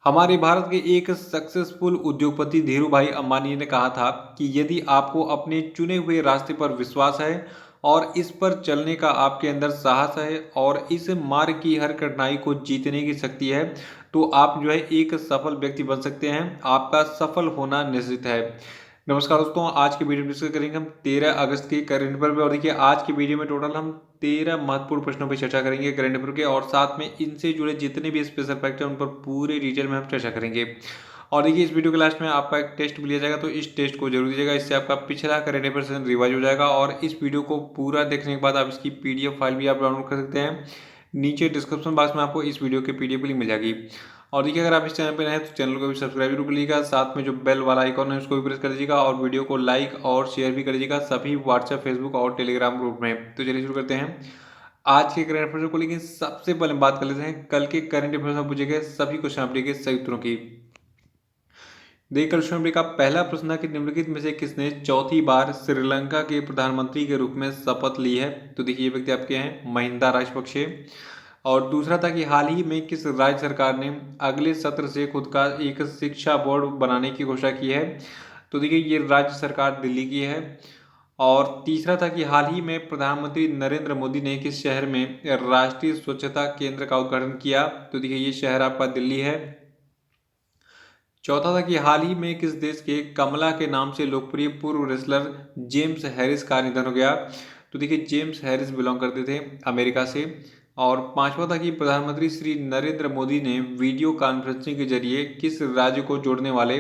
हमारे भारत के एक सक्सेसफुल उद्योगपति धीरूभाई अंबानी ने कहा था कि यदि आपको अपने चुने हुए रास्ते पर विश्वास है और इस पर चलने का आपके अंदर साहस है और इस मार्ग की हर कठिनाई को जीतने की शक्ति है, तो आप जो है एक सफल व्यक्ति बन सकते हैं। आपका सफल होना निश्चित है। नमस्कार दोस्तों, आज की वीडियो में डिस्कस करेंगे हम 13 अगस्त के करंट अफेयर पे। और देखिए, आज की वीडियो में टोटल हम 13 महत्वपूर्ण प्रश्नों पर चर्चा करेंगे करंट अफेयर के, और साथ में इनसे जुड़े जितने भी स्पेशल फैक्ट हैं उन पर पूरे डिटेल में हम चर्चा करेंगे। और देखिए, इस वीडियो के लास्ट में आपका एक टेस्ट भी लिया जाएगा, तो इस टेस्ट को जरूर दीजिएगा। इससे आपका पिछला करंट अफेयर सेशन रिवाइज हो जाएगा। और इस वीडियो को पूरा देखने के बाद आप इसकी पीडीएफ फाइल भी आप डाउनलोड कर सकते हैं। नीचे डिस्क्रिप्शन बॉक्स में आपको इस वीडियो की पीडीएफ लिंक मिल जाएगी। और देखिए, अगर आप इस चैनल पर नए हैं तो चैनल को भी सब्सक्राइब जरूर करिएगा, साथ में जो बेल वाला आइकॉन है उसको भी प्रेस कर दीजिएगा, और वीडियो को लाइक और शेयर भी कर दीजिएगा सभी व्हाट्सएप, फेसबुक और टेलीग्राम ग्रुप में। तो चलिए शुरू करते हैं आज के करंट अफेयर को। लेकिन सबसे पहले बात कर लेते हैं कल के करंट अफेयर में पूछे गए सभी क्वेश्चन अपडेट के सही उत्तरों की। देखिए, कल क्वेश्चन का पहला प्रश्न था कि निम्नलिखित में से किसने चौथी बार श्रीलंका के प्रधानमंत्री के रूप में शपथ ली है। तो देखिए, ये व्यक्ति आपके हैं महिंदा राजपक्षे। और दूसरा था कि हाल ही में किस राज्य सरकार ने अगले सत्र से खुद का एक शिक्षा बोर्ड बनाने की घोषणा की है। तो देखिए, ये राज्य सरकार दिल्ली की है। और तीसरा था कि हाल ही में प्रधानमंत्री नरेंद्र मोदी ने किस शहर में राष्ट्रीय स्वच्छता केंद्र का उद्घाटन किया। तो देखिए, ये शहर आपका दिल्ली है। चौथा था कि हाल ही में किस देश के कमला के नाम से लोकप्रिय पूर्व रेसलर जेम्स हैरिस का निधन हो गया। तो देखिए, जेम्स हैरिस बिलोंग करते थे अमेरिका से। और पांचवा था कि प्रधानमंत्री श्री नरेंद्र मोदी ने वीडियो कॉन्फ्रेंसिंग के जरिए किस राज्य को जोड़ने वाले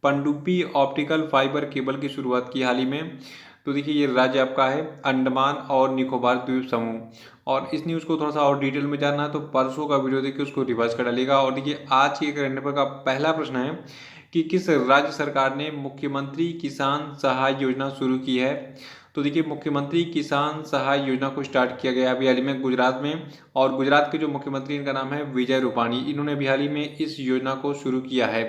पनडुब्बी ऑप्टिकल फाइबर केबल की शुरुआत की हाल ही में। तो देखिए, ये राज्य आपका है अंडमान और निकोबार द्वीप समूह। और इस न्यूज़ को थोड़ा सा और डिटेल में जानना है तो परसों का वीडियो देखिए, उसको रिवाइज कर डालिएगा। और देखिए, आज के करंट अफेयर का पहला प्रश्न है कि किस राज्य सरकार ने मुख्यमंत्री किसान सहाय योजना शुरू की है। तो देखिए, मुख्यमंत्री किसान सहाय योजना को स्टार्ट किया गया अभी हाल ही में गुजरात में। और गुजरात के जो मुख्यमंत्री, इनका नाम है विजय रूपाणी। इन्होंने अभी हाल ही में इस योजना को शुरू किया है।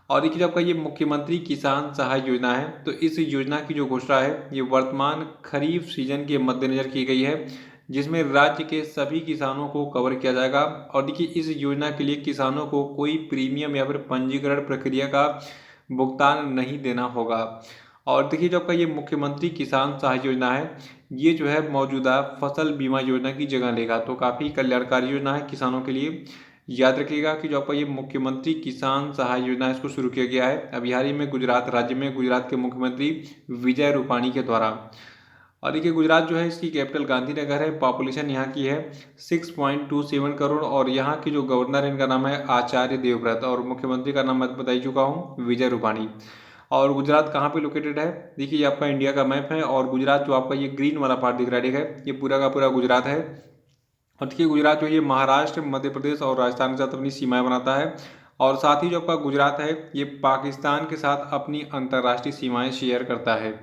और देखिए, जो आपका ये मुख्यमंत्री किसान सहाय योजना है, तो इस योजना की जो घोषणा है ये वर्तमान खरीफ सीजन के मद्देनजर की गई है, जिसमें राज्य के सभी किसानों को कवर किया जाएगा। और देखिए, इस योजना के लिए किसानों को कोई प्रीमियम या फिर पंजीकरण प्रक्रिया का भुगतान नहीं देना होगा। और देखिए, जो आपका ये मुख्यमंत्री किसान सहाय योजना है, ये जो है मौजूदा फसल बीमा योजना की जगह लेगा। तो काफ़ी कल्याणकारी योजना है किसानों के लिए। याद रखिएगा कि जो आपका ये मुख्यमंत्री किसान सहाय योजना है, इसको शुरू किया गया है अभी हाल ही में गुजरात राज्य में, गुजरात के मुख्यमंत्री विजय रूपाणी के द्वारा। और देखिए, गुजरात जो है इसकी कैपिटल गांधीनगर है। पॉपुलेशन यहाँ की है 6.27 करोड़। और यहाँ की जो गवर्नर है, इनका नाम है आचार्य देवव्रत। और मुख्यमंत्री का नाम मैं बता ही चुका हूँ, विजय रूपाणी। और गुजरात कहाँ पे लोकेटेड है, देखिए ये आपका इंडिया का मैप है। और गुजरात जो आपका ये ग्रीन वाला पार्ट दिख रहा है, ठीक है, ये पूरा का पूरा गुजरात है। और देखिए, गुजरात जो ये महाराष्ट्र, मध्य प्रदेश और राजस्थान के साथ अपनी सीमाएं बनाता है। और साथ ही जो आपका गुजरात है, ये पाकिस्तान के साथ अपनी अंतर्राष्ट्रीय सीमाएं शेयर करता है।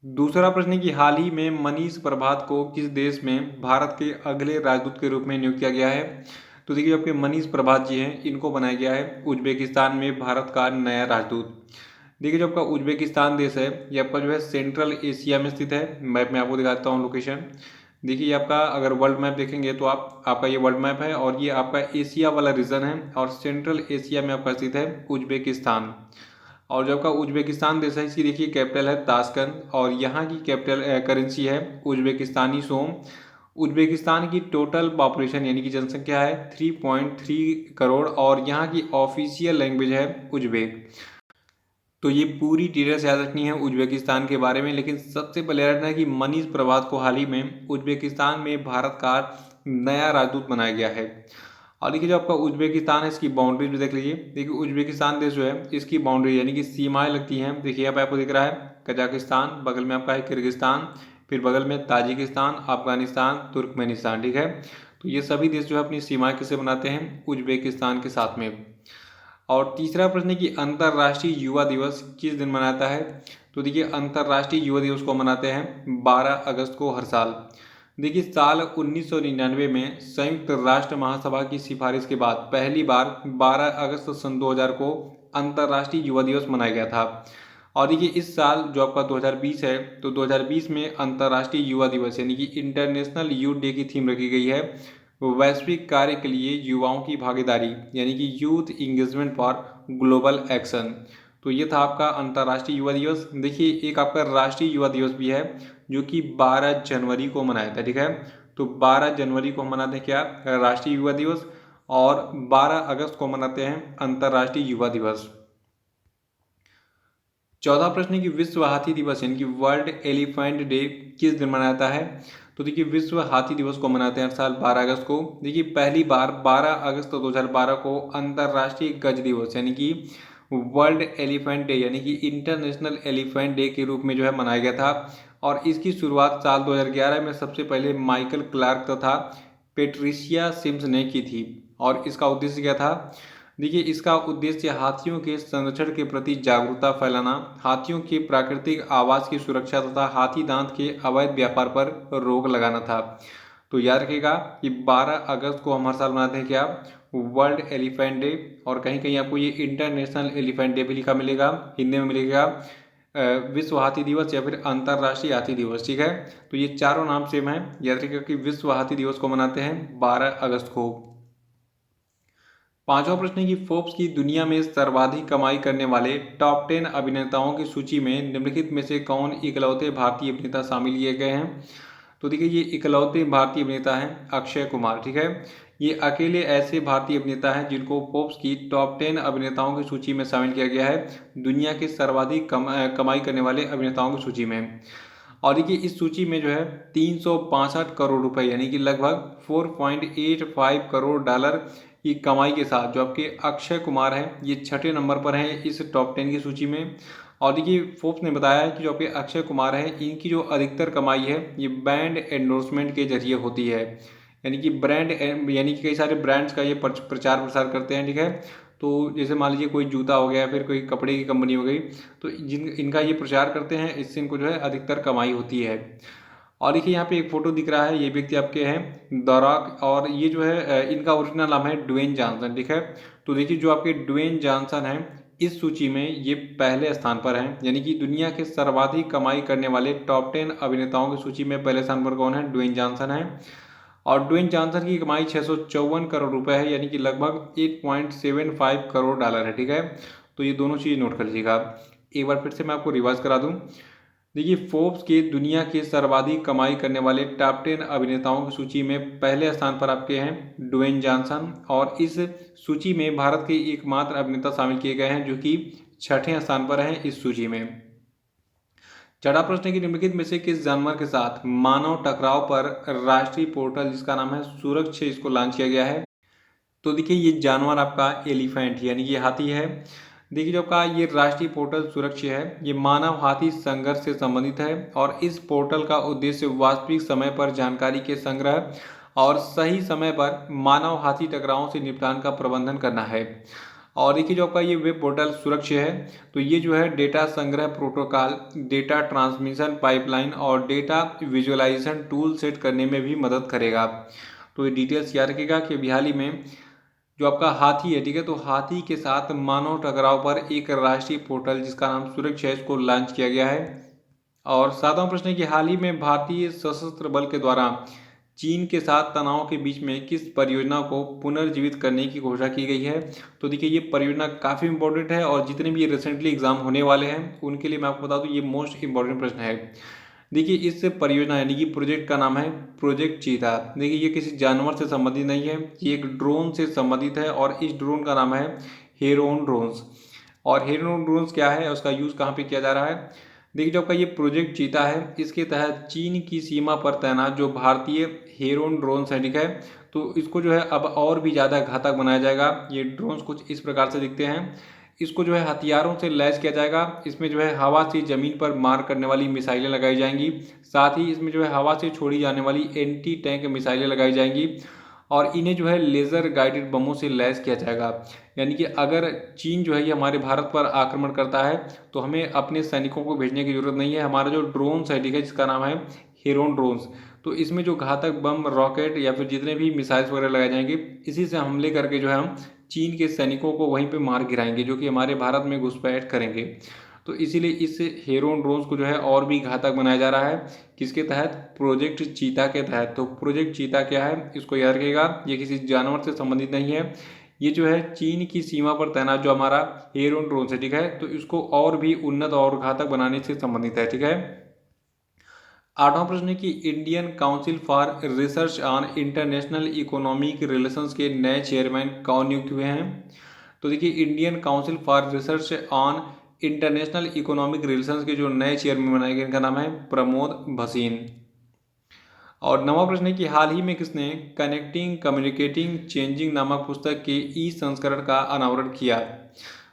दूसरा प्रश्न है कि हाल ही में मनीष प्रभात को किस देश में भारत के अगले राजदूत के रूप में नियुक्त किया गया है। तो देखिए, आपके मनीष प्रभात जी हैं, इनको बनाया गया है उज्बेकिस्तान में भारत का नया राजदूत। देखिए, जो आपका उज्बेकिस्तान देश है, ये आपका जो है सेंट्रल एशिया में स्थित है। मैप में आपको दिखाता हूँ लोकेशन। देखिए, ये आपका अगर वर्ल्ड मैप देखेंगे तो आपका ये वर्ल्ड मैप है, और ये आपका एशिया वाला रीजन है, और सेंट्रल एशिया में आपका स्थित है उज्बेकिस्तान। और जो आपका उज्बेकिस्तान देश है, इसकी देखिए कैपिटल है ताशकंद, और यहाँ की कैपिटल करेंसी है उज्बेकिस्तानी सोम। उज्बेकिस्तान की टोटल पॉपुलेशन यानी कि जनसंख्या है 3.3 करोड़, और यहाँ की ऑफिशियल लैंग्वेज है उज्बेक। तो ये पूरी डिटेल्स याद रखनी है उज्बेकिस्तान के बारे में। लेकिन सबसे पहले याद रखना है कि मनीष प्रभात को हाल ही में उज्बेकिस्तान में भारत का नया राजदूत बनाया गया है। और देखिए, जो आपका उज्बेकिस्तान है, इसकी बाउंड्री भी देख लीजिए। देखिए, उज्बेकिस्तान देश जो है, इसकी बाउंड्री यानी कि सीमाएं लगती हैं। देखिए, यहाँ पे आपको दिख रहा है कजाकिस्तान, बगल में आपका है किर्गिस्तान, फिर बगल में ताजिकिस्तान, अफगानिस्तान, तुर्कमेनिस्तान, ठीक है। तो ये सभी देश जो है अपनी सीमाएं किससे बनाते हैं, उज्बेकिस्तान के साथ में। और तीसरा प्रश्न है कि अंतर्राष्ट्रीय युवा दिवस किस दिन मनाता है। तो देखिए, अंतर्राष्ट्रीय युवा दिवस को मनाते हैं 12 अगस्त को हर साल। देखिए, साल 1999 में संयुक्त राष्ट्र महासभा की सिफारिश के बाद पहली बार 12 अगस्त सन 2000 को अंतर्राष्ट्रीय युवा दिवस मनाया गया था। और देखिए, इस साल जो आपका 2020 है, तो 2020 में अंतर्राष्ट्रीय युवा दिवस यानी कि इंटरनेशनल यूथ डे की थीम रखी गई है वैश्विक कार्य के लिए युवाओं की भागीदारी यानी कि youth engagement for global action. तो ये था आपका अंतर्राष्ट्रीय युवा दिवस। देखिए एक आपका राष्ट्रीय युवा दिवस भी है जो कि 12 जनवरी को मनाया था, ठीक है। तो 12 जनवरी को हम मनाते हैं क्या, राष्ट्रीय युवा दिवस, और 12 अगस्त को मनाते हैं अंतर्राष्ट्रीय युवा दिवस। 14 प्रश्न है कि विश्व हाथी दिवस यानी कि वर्ल्ड एलिफेंट डे किस दिन मनाया जाता है। तो देखिए विश्व हाथी दिवस को मनाते हैं हर साल 12 अगस्त को। देखिए पहली बार 12 अगस्त 2012 को अंतर्राष्ट्रीय गज दिवस यानी कि वर्ल्ड एलिफेंट डे यानी कि इंटरनेशनल एलिफेंट डे के रूप में जो है मनाया गया था। और इसकी शुरुआत साल 2011 में सबसे पहले माइकल क्लार्क तथा पेट्रिशिया सिम्स ने की थी। और इसका उद्देश्य क्या था, देखिए इसका उद्देश्य हाथियों के संरक्षण के प्रति जागरूकता फैलाना, हाथियों के प्राकृतिक आवास की सुरक्षा तथा हाथी दांत के अवैध व्यापार पर रोक लगाना था। तो याद रखिएगा कि 12 अगस्त को हम हर साल मनाते हैं क्या, वर्ल्ड एलिफेंट डे। और कहीं कहीं आपको ये इंटरनेशनल एलिफेंट डे भी लिखा मिलेगा, हिंदी में मिलेगा विश्व हाथी दिवस या फिर अंतर्राष्ट्रीय हाथी दिवस, ठीक है। तो ये चारों नाम सेम है, याद रखिएगा कि विश्व हाथी दिवस को मनाते हैं 12 अगस्त को। पांचवा प्रश्न है कि फोर्ब्स की दुनिया में सर्वाधिक कमाई करने वाले टॉप 10 अभिनेताओं की सूची में निम्नलिखित में से कौन इकलौते भारतीय अभिनेता शामिल किए गए हैं। तो देखिए ये इकलौते भारतीय अभिनेता हैं अक्षय कुमार, ठीक है। ये अकेले ऐसे भारतीय अभिनेता हैं जिनको फोर्ब्स की टॉप 10 अभिनेताओं की सूची में शामिल किया गया है, दुनिया के सर्वाधिक कमाई करने वाले अभिनेताओं की सूची में। और देखिए इस सूची में जो है 362 करोड़ रुपए यानी कि लगभग 4.85 करोड़ डॉलर की कमाई के साथ जो आपके अक्षय कुमार हैं ये छठे नंबर पर हैं इस टॉप 10 की सूची में। और देखिए फोर्ब्स ने बताया है कि जो आपके अक्षय कुमार हैं इनकी जो अधिकतर कमाई है ये ब्रांड एंडोर्समेंट के जरिए होती है, यानी कि ब्रांड यानी कि कई सारे ब्रांड्स का ये प्रचार प्रसार करते हैं, ठीक है। तो जैसे मान लीजिए कोई जूता हो गया, फिर कोई कपड़े की कंपनी हो गई, तो इनका ये प्रचार करते हैं, इससे इनको जो है अधिकतर कमाई होती है। और देखिए यहाँ पे एक फोटो दिख रहा है, ये व्यक्ति आपके हैं द रॉक, और ये जो है इनका ओरिजिनल नाम है ड्वेन जॉनसन, ठीक है। तो देखिए जो आपके ड्वेन जॉनसन हैं इस सूची में ये पहले स्थान पर हैं, यानी कि दुनिया के सर्वाधिक कमाई करने वाले टॉप 10 अभिनेताओं की सूची में पहले स्थान पर कौन है, ड्वेन जॉनसन है। और ड्वेन जॉनसन की कमाई 654 करोड़ रुपए है, यानी कि लगभग 8.75 करोड़ डॉलर है, ठीक है। तो ये दोनों चीज़ नोट कर लीजिएगा। एक बार फिर से मैं आपको रिवाइज करा दूं। देखिए फोर्ब्स के दुनिया के सर्वाधिक कमाई करने वाले टॉप 10 अभिनेताओं की सूची में पहले स्थान पर आपके हैं ड्वेन जॉनसन, और इस सूची में भारत के एकमात्र अभिनेता शामिल किए गए हैं जो कि छठे स्थान पर हैं इस सूची में। छठा प्रश्न है कि निम्नलिखित में से किस जानवर के साथ मानव टकराव पर राष्ट्रीय पोर्टल जिसका नाम है सुरक्ष इसको लॉन्च किया गया है। तो देखिए ये जानवर आपका एलिफेंट यानी कि हाथी है। देखिए जो आपका ये राष्ट्रीय पोर्टल सुरक्ष है ये मानव हाथी संघर्ष से संबंधित है, और इस पोर्टल का उद्देश्य वास्तविक समय पर जानकारी के संग्रह और सही समय पर मानव हाथी टकरावों से निपटान का प्रबंधन करना है। और देखिए जो आपका ये वेब पोर्टल सुरक्ष है तो ये जो है डेटा संग्रह प्रोटोकॉल, डेटा ट्रांसमिशन पाइपलाइन और डेटा विजुअलाइजेशन टूल सेट करने में भी मदद करेगा। तो ये डिटेल्स याद रखिएगा कि अभी हाल ही में जो आपका हाथी है, ठीक है, तो हाथी के साथ मानव टकराव पर एक राष्ट्रीय पोर्टल जिसका नाम सुरक्ष है इसको लॉन्च किया गया है। और सातवां प्रश्न है कि हाल ही में भारतीय सशस्त्र बल के द्वारा चीन के साथ तनाव के बीच में किस परियोजना को पुनर्जीवित करने की घोषणा की गई है। तो देखिए ये परियोजना काफ़ी इंपॉर्टेंट है, और जितने भी रिसेंटली एग्जाम होने वाले हैं उनके लिए मैं आपको बता दूं ये मोस्ट इंपॉर्टेंट प्रश्न है। देखिए इस परियोजना यानी कि प्रोजेक्ट का नाम है प्रोजेक्ट चीता। देखिए ये किसी जानवर से संबंधित नहीं है, ये एक ड्रोन से संबंधित है, और इस ड्रोन का नाम है हेरोन ड्रोन्स। और हेरोन ड्रोन्स क्या है, उसका यूज़ कहाँ पे किया जा रहा है। देखिए जो आपका ये प्रोजेक्ट चीता है इसके तहत चीन की सीमा पर तैनात जो भारतीय हेरोन ड्रोन्स है, ठीक है, तो इसको जो है अब और भी ज़्यादा घातक बनाया जाएगा। ये ड्रोन्स कुछ इस प्रकार से दिखते हैं, इसको जो है हथियारों से लैस किया जाएगा। इसमें जो है हवा से ज़मीन पर मार करने वाली मिसाइलें लगाई जाएंगी, साथ ही इसमें जो है हवा से छोड़ी जाने वाली एंटी टैंक मिसाइलें लगाई जाएंगी, और इन्हें जो है लेज़र गाइडेड बमों से लैस किया जाएगा। यानी कि अगर चीन जो है ये हमारे भारत पर आक्रमण करता है तो हमें अपने सैनिकों को भेजने की जरूरत नहीं है। हमारा जो ड्रोन्स है, ठीक है, जिसका नाम है हेरोन ड्रोन्स, तो इसमें जो घातक बम, रॉकेट या फिर जितने भी मिसाइल्स वगैरह लगाए जाएंगे इसी से हमले करके जो है हम चीन के सैनिकों को वहीं पे मार गिराएंगे जो कि हमारे भारत में घुसपैठ करेंगे। तो इसीलिए इस हेरोन ड्रोन्स को जो है और भी घातक बनाया जा रहा है। किसके तहत? प्रोजेक्ट चीता के तहत। तो प्रोजेक्ट चीता क्या है, इसको याद रखिएगा, ये किसी जानवर से संबंधित नहीं है। ये जो है चीन की सीमा पर तैनात जो हमारा हेरोन ड्रोन है, ठीक है, तो इसको और भी उन्नत और घातक बनाने से संबंधित है, ठीक है। आठवां प्रश्न है कि Indian council for research on international economic relations के नए चेयरमैन कौन नियुक्त हुए हैं? तो देखिए, Indian council for research on international economic relations के जो नए चेयरमैन बनाए गए, इनका नाम है प्रमोद भसीन। और नवा प्रश्न है कि हाल ही में किसने कनेक्टिंग कम्युनिकेटिंग चेंजिंग नामक पुस्तक के ई संस्करण का अनावरण किया?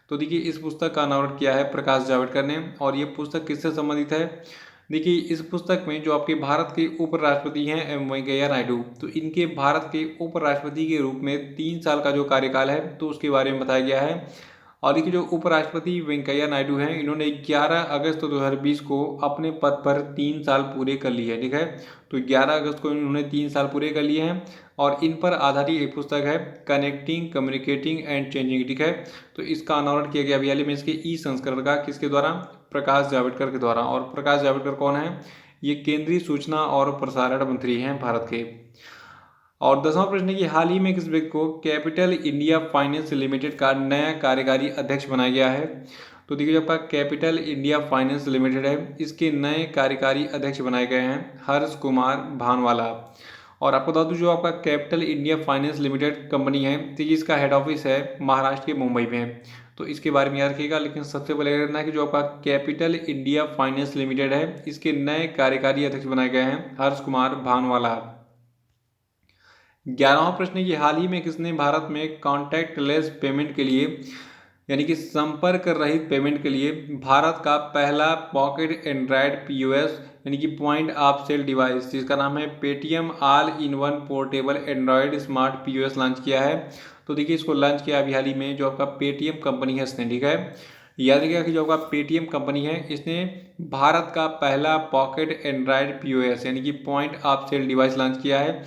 तो देखिए, इस पुस्तक का अनावरण किया है प्रकाश जावड़ेकर ने। और ये पुस्तक किससे संबंधित है? देखिए, इस पुस्तक में जो आपके भारत के उपराष्ट्रपति हैं एम वेंकैया नायडू, तो इनके भारत के उपराष्ट्रपति के रूप में 3 साल का जो कार्यकाल है, तो उसके बारे में बताया गया है। और देखिए, जो उपराष्ट्रपति वेंकैया नायडू हैं, इन्होंने 11 अगस्त 2020 को अपने पद पर 3 साल पूरे कर लिए हैं, ठीक है। तो 11 अगस्त को इन्होंने 3 साल पूरे कर लिए हैं और इन पर आधारित एक पुस्तक है कनेक्टिंग कम्युनिकेटिंग एंड चेंजिंग, ठीक है। तो इसका अनावरण किया गया अभी हाल ही में इसके ई संस्करण का, किसके द्वारा? प्रकाश जावड़ेकर के द्वारा। और प्रकाश जावड़ेकर कौन है? ये केंद्रीय सूचना और प्रसारण मंत्री हैं भारत के। और 10वां प्रश्न है कि हाल ही में किस व्यक्ति को कैपिटल इंडिया फाइनेंस लिमिटेड का नया कार्यकारी अध्यक्ष बनाया गया है? तो देखिए, जो आपका कैपिटल इंडिया फाइनेंस लिमिटेड है, इसके नए कार्यकारी अध्यक्ष बनाए गए हैं हर्ष कुमार भानवाला। और आपको बता दूं, जो आपका capital India finance limited company है, तो इसका हेड ऑफिस है महाराष्ट्र के मुंबई में। तो इसके बारे में याद रखिएगा। लेकिन सबसे पहले रखना है कि जो आपका कैपिटल इंडिया फाइनेंस लिमिटेड है, इसके नए कार्यकारी अध्यक्ष बनाए गए हैं हर्ष कुमार भानवाला। 11वां प्रश्न है कि हाल ही में किसने भारत में कॉन्टैक्टलेस पेमेंट के लिए, यानी कि संपर्क रहित पेमेंट के लिए, भारत का पहला पॉकेट एंड्रॉयड पीओएस यानी कि पॉइंट ऑफ सेल डिवाइस, जिसका नाम है Paytm all in one portable Android smart POS launch किया है? तो देखिए, इसको लॉन्च किया अभी हाल ही में जो आपका पेटीएम कंपनी है इसने, ठीक है। याद रखिएगा कि जो आपका पेटीएम कंपनी है, इसने भारत का पहला पॉकेट एंड्रॉयड पीओएस यानी कि point of sale device launch किया है,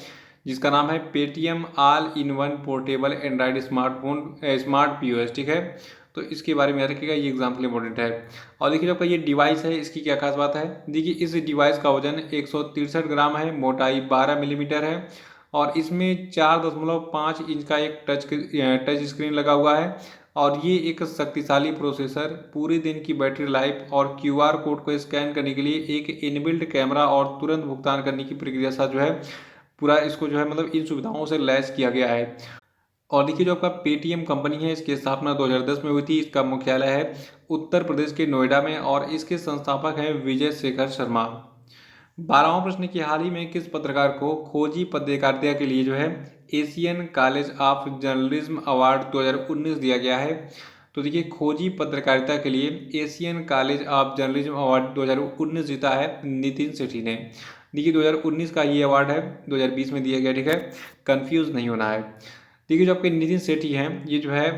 जिसका नाम है Paytm all in one portable Android smartphone smart POS, ठीक है। तो इसके बारे में याद रखिएगा, ये एग्जाम्पल इंपॉर्टेंट है। और देखिए, जो आपका ये डिवाइस है, इसकी क्या खास बात है? देखिए, इस डिवाइस का वजन 163 ग्राम है, मोटाई 12 मिलीमीटर है और इसमें 4.5 इंच का एक टच स्क्रीन लगा हुआ है। और ये एक शक्तिशाली प्रोसेसर, पूरे दिन की बैटरी लाइफ और क्यूआर कोड को स्कैन करने के लिए एक इनबिल्ट कैमरा और तुरंत भुगतान करने की प्रक्रिया साथ जो है पूरा इसको जो है मतलब इन सुविधाओं से लैस किया गया है। और देखिए, जो आपका पेटीएम कंपनी है, इसकी स्थापना 2010 में हुई थी। इसका मुख्यालय है उत्तर प्रदेश के नोएडा में और इसके संस्थापक हैं विजय शेखर शर्मा। 12वां प्रश्न कि हाल ही में किस पत्रकार को खोजी पत्रकारिता के लिए जो है Asian college of journalism award 2019 दिया गया है? तो देखिए, खोजी पत्रकारिता के लिए Asian college of journalism award 2019 जीता है नितिन सेठी ने। देखिए, 2019 का ये अवार्ड है, 2020 में दिया गया, ठीक है, कंफ्यूज नहीं होना है। देखिए, जो आपके नितिन सेठी हैं, ये जो है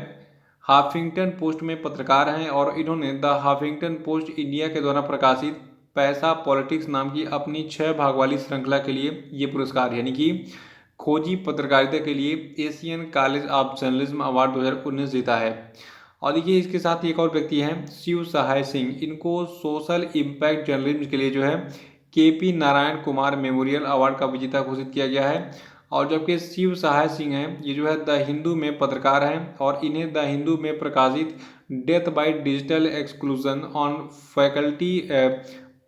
हाफिंगटन पोस्ट में पत्रकार हैं और इन्होंने द हाफिंगटन पोस्ट इंडिया के द्वारा प्रकाशित पैसा पॉलिटिक्स नाम की अपनी 6 भाग वाली श्रृंखला के लिए ये पुरस्कार यानी कि खोजी पत्रकारिता के लिए Asian college of journalism award 2019 जीता है। और देखिए, इसके साथ एक और व्यक्ति हैं शिव सहाय सिंह, इनको सोशल इम्पैक्ट जर्नलिज्म के लिए जो है KP Narayan Kumar memorial award का विजेता घोषित किया गया है। और जबकि शिव सहाय सिंह हैं, ये जो है द हिंदू में पत्रकार हैं और इन्हें द हिंदू में प्रकाशित death by digital exclusion on faculty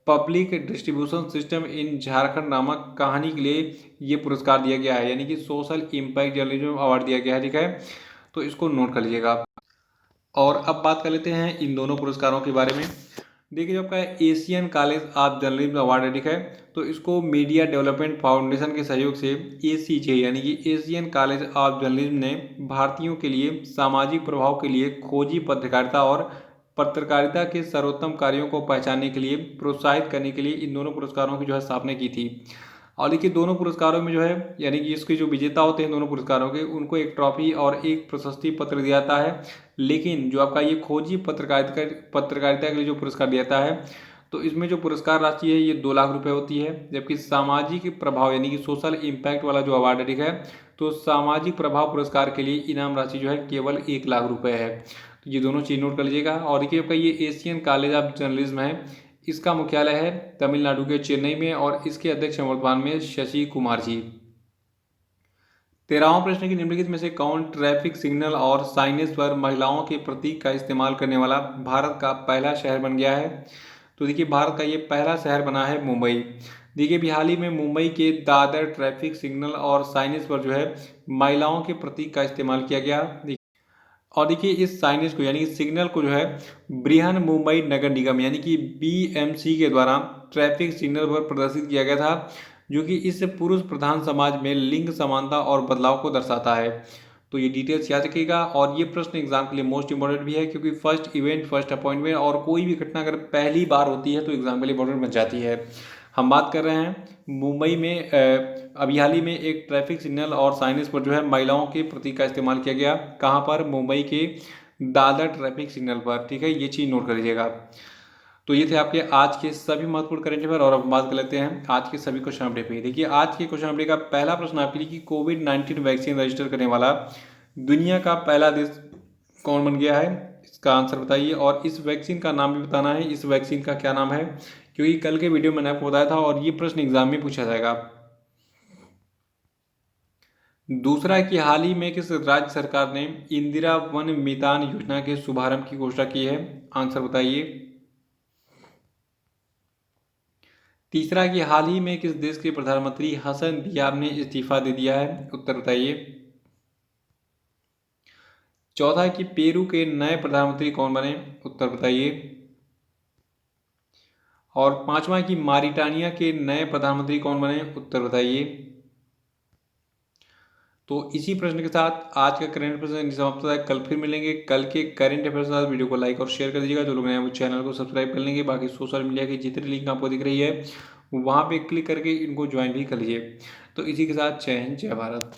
public distribution system in Jharkhand नामक कहानी के लिए ये पुरस्कार दिया गया है, यानी कि सोशल इम्पैक्ट जर्नलिज्म अवार्ड दिया गया है, ठीक है। तो इसको नोट कर लीजिएगा। और अब बात कर लेते हैं इन दोनों पुरस्कारों के बारे में। देखिए, जो आपका Asian college of journalism award है, ठीक है, तो इसको मीडिया डेवलपमेंट फाउंडेशन के सहयोग से एसीजे यानी कि एशियन कॉलेज ऑफ जर्नलिज्म ने भारतीयों के लिए सामाजिक प्रभाव के लिए खोजी पत्रकारिता और पत्रकारिता के सर्वोत्तम कार्यों को पहचानने के लिए प्रोत्साहित करने के लिए इन दोनों पुरस्कारों की जो है स्थापना की थी। और देखिए, दोनों पुरस्कारों में जो है यानी कि इसके जो विजेता होते हैं दोनों पुरस्कारों के, उनको एक ट्रॉफी और एक प्रशस्ति पत्र दिया जाता है। लेकिन जो आपका ये खोजी पत्रकारिता के लिए जो पुरस्कार दिया जाता है, तो इसमें जो पुरस्कार राशि है ये 2 लाख रुपए होती है। जबकि सामाजिक प्रभाव यानी कि सोशल इम्पैक्ट वाला जो अवार्ड है, ठीक है, तो सामाजिक प्रभाव पुरस्कार के लिए इनाम राशि जो है केवल 1 लाख रुपए है। ये दोनों चीज नोट कर लीजिएगा। और देखिए आपका ये एशियन कॉलेज ऑफ जर्नलिज्म है, इसका मुख्यालय है तमिलनाडु के चेन्नई में और इसके अध्यक्ष हैं वर्तमान में शशि कुमार जी। 13वां प्रश्न की निम्नलिखित में से कौन ट्रैफिक सिग्नल और साइनेज पर महिलाओं के प्रतीक का इस्तेमाल करने वाला भारत का पहला शहर बन गया है? तो देखिए भारत का ये पहला शहर बना है मुंबई। देखिए अभी हाल ही में मुंबई के दादर ट्रैफिक सिग्नल और साइनेज पर जो है महिलाओं के प्रतीक का इस्तेमाल किया गया। और देखिए इस साइनेज को यानी कि सिग्नल को जो है बृहन मुंबई नगर निगम यानी कि बीएमसी के द्वारा ट्रैफिक सिग्नल पर प्रदर्शित किया गया था, जो कि इस पुरुष प्रधान समाज में लिंग समानता और बदलाव को दर्शाता है। तो ये डिटेल्स याद रखिएगा। और ये प्रश्न एग्जाम के लिए मोस्ट इंपॉर्टेंट भी है, क्योंकि फर्स्ट इवेंट फर्स्ट अपॉइंटमेंट और कोई भी घटना अगर पहली बार होती है तो एग्जाम के लिए इंपॉर्टेंट बन जाती है। हम बात कर रहे हैं मुंबई में अभी हाल ही में एक ट्रैफिक सिग्नल और साइनेज पर जो है महिलाओं के प्रतीक का इस्तेमाल किया गया। कहाँ पर? मुंबई के दादर ट्रैफिक सिग्नल पर। ठीक है, ये चीज़ नोट कर लीजिएगा। तो ये थे आपके आज के सभी महत्वपूर्ण करंट अफेयर। और अब बात कर लेते हैं आज के सभी क्वेश्चन अपडेट पे। देखिए आज के क्वेश्चन अपडेट का पहला प्रश्न आपके लिए कि कोविड-19 वैक्सीन रजिस्टर करने वाला दुनिया का पहला देश कौन बन गया है? इसका आंसर बताइए। और इस वैक्सीन का नाम भी बताना है, इस वैक्सीन का क्या नाम है, क्योंकि कल के वीडियो में मैंने आपको बताया था और ये प्रश्न एग्जाम में पूछा जाएगा। दूसरा कि हाल ही में किस राज्य सरकार ने इंदिरा वन मितान योजना के शुभारंभ की घोषणा की है? आंसर बताइए। तीसरा कि हाल ही में किस देश के प्रधानमंत्री हसन दियाब ने इस्तीफा दे दिया है? उत्तर बताइए। चौथा कि पेरू के नए प्रधानमंत्री कौन बने? उत्तर बताइए। और पांचवा कि मारिटानिया के नए प्रधानमंत्री कौन बने? उत्तर बताइए। तो इसी प्रश्न के साथ आज का करंट अफेयर समाप्त होता है। कल फिर मिलेंगे कल के करंट अफेयर के साथ। वीडियो को लाइक और शेयर कर दीजिएगा। जो लोग नए हैं वो चैनल को सब्सक्राइब कर लेंगे। बाकी सोशल मीडिया की जितनी लिंक आपको दिख रही है वहाँ पे क्लिक करके इनको ज्वाइन भी कर लीजिए। तो इसी के साथ जय हिंद जय भारत।